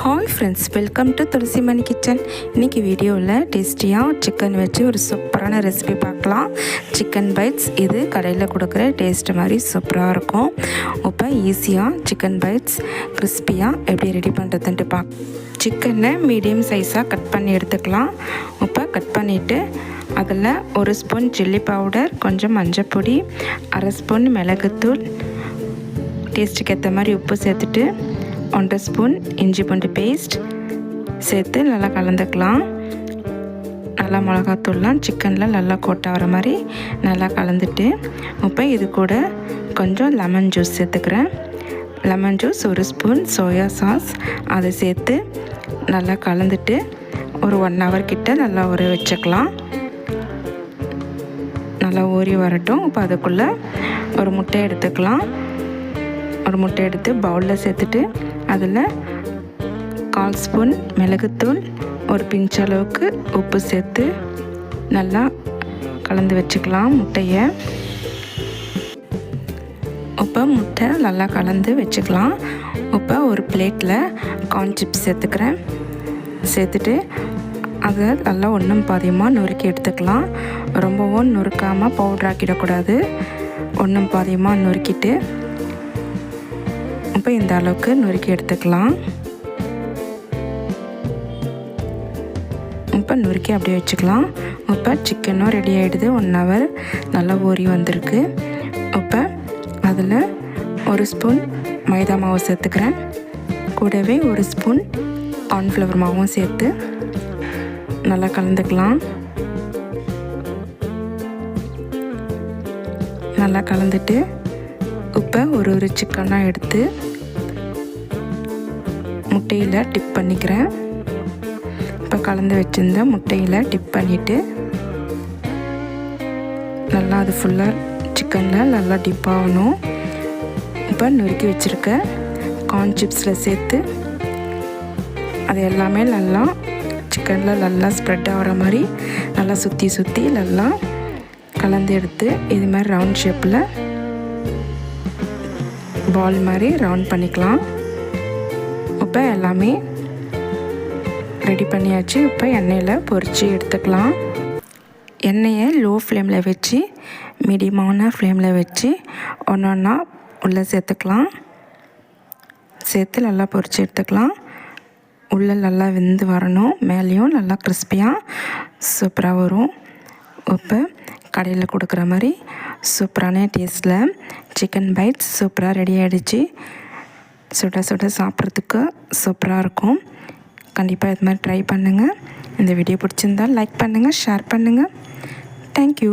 Hi friends, welcome to Thulasi Mani kitchen. இன்றைக்கி வீடியோவில் டேஸ்டியாக சிக்கன் வச்சு ஒரு சூப்பரான ரெசிபி பார்க்கலாம். Chicken bites. இது கடையில் கொடுக்குற டேஸ்ட் மாதிரி சூப்பராக இருக்கும். இப்போ ஈஸியாக சிக்கன் பைட்ஸ் கிறிஸ்பியாக எப்படி ரெடி பண்ணுறதுன்ட்டு சிக்கனை மீடியம் சைஸாக கட் பண்ணி எடுத்துக்கலாம். இப்போ கட் பண்ணிவிட்டு அதில் ஒரு ஸ்பூன் சில்லி பவுடர், கொஞ்சம் மஞ்சள் பொடி, அரை ஸ்பூன் மிளகுத்தூள், டேஸ்ட்டுக்கு ஏற்ற மாதிரி உப்பு சேர்த்துட்டு 1 ஸ்பூன் இஞ்சி பூண்டு பேஸ்ட் சேர்த்து நல்லா கலந்துக்கலாம். நல்லா மிளகாத்தூள்லாம் சிக்கனில் நல்லா கோட்டை வர மாதிரி நல்லா கலந்துட்டு இப்போ இது கூட கொஞ்சம் லெமன் ஜூஸ் சேர்த்துக்கிறேன். Lemon juice, 1 spoon soya sauce அதை சேர்த்து நல்லா கலந்துட்டு ஒரு 1 ஹவர் கிட்ட நல்லா ஊற வச்சுக்கலாம். நல்லா ஊறி வரட்டும். இப்போ அதுக்குள்ளே ஒரு முட்டை எடுத்துக்கலாம். ஒரு முட்டை எடுத்து பவுலில் சேர்த்துட்டு அதில் 1/4 ஸ்பூன் மிளகுத்தூள், ஒரு பிஞ்ச் அளவுக்கு உப்பு சேர்த்து நல்லா கலந்து வச்சுக்கலாம் முட்டையை. இப்போ முட்டை நல்லா கலந்து வச்சுக்கலாம். இப்போ ஒரு பிளேட்டில் கார்ன் சிப்ஸ் சேர்த்துக்கிறேன். சேர்த்துட்டு அதை நல்லா ஒன்றும் பாதியமாக நொறுக்கி எடுத்துக்கலாம். ரொம்பவும் நொறுக்காமல் பவுடர் ஆக்கிடக்கூடாது. ஒன்றும் பாதியமாக நொறுக்கிட்டு இப்போ இந்த அளவுக்கு நொறுக்கி எடுத்துக்கலாம். இப்போ நொறுக்கி அப்படியே வச்சுக்கலாம். இப்போ சிக்கனும் ரெடி ஆகிடுது. 1 ஹவர் நல்லா ஊறி வந்திருக்கு. இப்போ அதில் 1 ஸ்பூன் மைதா மாவு சேர்த்துக்கிறேன். கூடவே 1 ஸ்பூன் கார்ன்ஃப்ளவர் மாவும் சேர்த்து நல்லா கலந்துக்கலாம். நல்லா கலந்துட்டு இப்போ ஒரு சிக்கனாக எடுத்து முட்டையில் டிப் பண்ணிக்கிறேன். இப்போ கலந்து வச்சுருந்த முட்டையில் டிப் பண்ணிவிட்டு நல்லா அது ஃபுல்லாக சிக்கனில் நல்லா டிப் ஆகணும். இப்போ நொறுக்கி வச்சுருக்க கார்ன் சிப்ஸில் சேர்த்து அது எல்லாமே நல்லா சிக்கனில் நல்லா ஸ்ப்ரெட் ஆகிற மாதிரி நல்லா சுற்றி நல்லா கலந்து எடுத்து இது மாதிரி ரவுண்ட் ஷேப்பில் பால் மாதிரி ரவுண்ட் பண்ணிக்கலாம். இப்போ எல்லாமே ரெடி பண்ணியாச்சு. இப்போ எண்ணெயில் பொரித்து எடுத்துக்கலாம். எண்ணெயை லோ ஃப்ளேமில் வச்சு மீடியமான ஃப்ளேமில் வச்சு ஒன்றா உள்ளே சேர்த்துக்கலாம். சேர்த்து நல்லா பொரித்து எடுத்துக்கலாம். உள்ளே நல்லா வெந்து வரணும். மேலேயும் நல்லா கிறிஸ்பியாக சூப்பராக வரும். இப்போ கடையில் கொடுக்குற மாதிரி சூப்பரான டேஸ்ட்டில் சிக்கன் பைட்ஸ் சூப்பராக ரெடி ஆகிடுச்சு. சுட சாப்பிட்றதுக்கு சூப்பராக இருக்கும். கண்டிப்பாக இது மாதிரி ட்ரை பண்ணுங்கள். இந்த வீடியோ பிடிச்சிருந்தால் லைக் பண்ணுங்கள், ஷேர் பண்ணுங்கள். தேங்க்யூ.